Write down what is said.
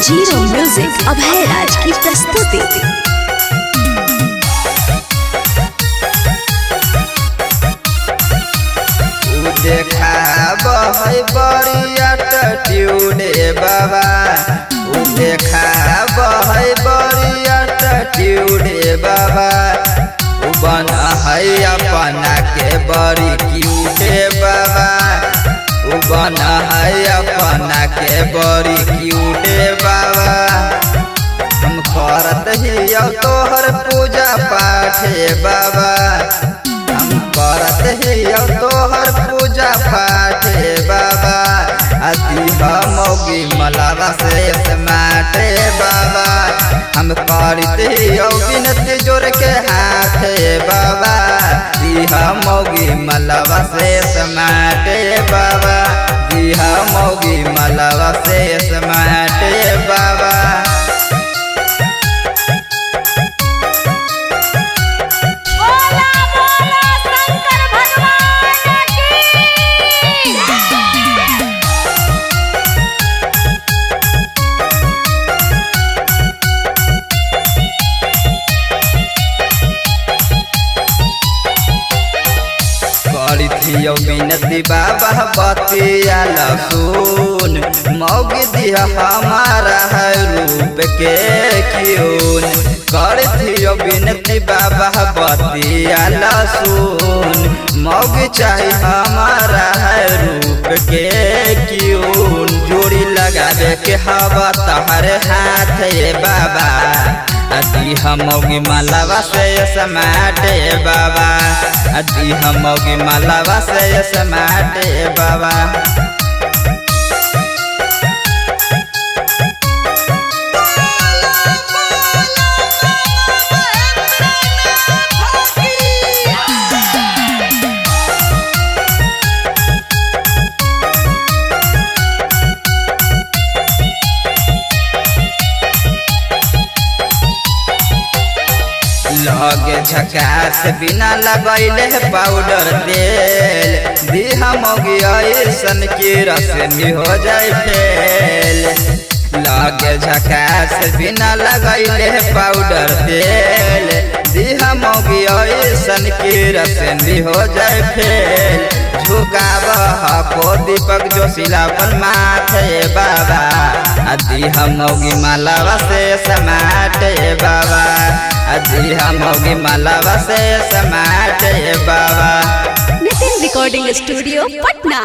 Zero music अभय राज की प्रस्तुति। देखा है बड़ी एटीट्यूड बाबा, देखा है बड़ी एटीट्यूड बाबा, बन है अपना के बड़ी क्यूट बाबा, बन है अपना के बड़ी क्यूट बाबा। हम करत ही तोहर पूजा पाठ बाबा, हम करत ही तोहर पूजा पाठ बाबा। मौगी मलावा से स्मार्ट बाबा, हम करत ही बिनती जोड़ के हाथ बाबा। मौगी मलावा से स्मार्ट बाबा, मौगी मलावा से स्मार्ट बाबा। बिनती बाबा बतिया लसून, मौगी दिया हमारा है रूप के क्यून। करथियो बिनती बाबा बतिया लसून, मौगी चाहिए हमारा है रूप के क्यून। जोड़ी लगावे के हवा तहर हाथ बाबा, मौगी मलावा से स्मार्ट बाबा, मौगी मलावा से स्मार्ट बाबा। लगे झकास बिना लगैले पाउडर तेल, दिहा मौगी ऐसन की रसनी हो जाए फेल। लगे झकास बिना लगैले पाउडर तेल, दिहा मौगी ऐसन की रसनी हो जाए फेल। झुकाव को दीपक जोशीलापन माथे बाबा, मौगी मलावा से स्मार्ट बाबा, मौगी मलावा से स्मार्ट बाबा। Nitin recording studio Patna.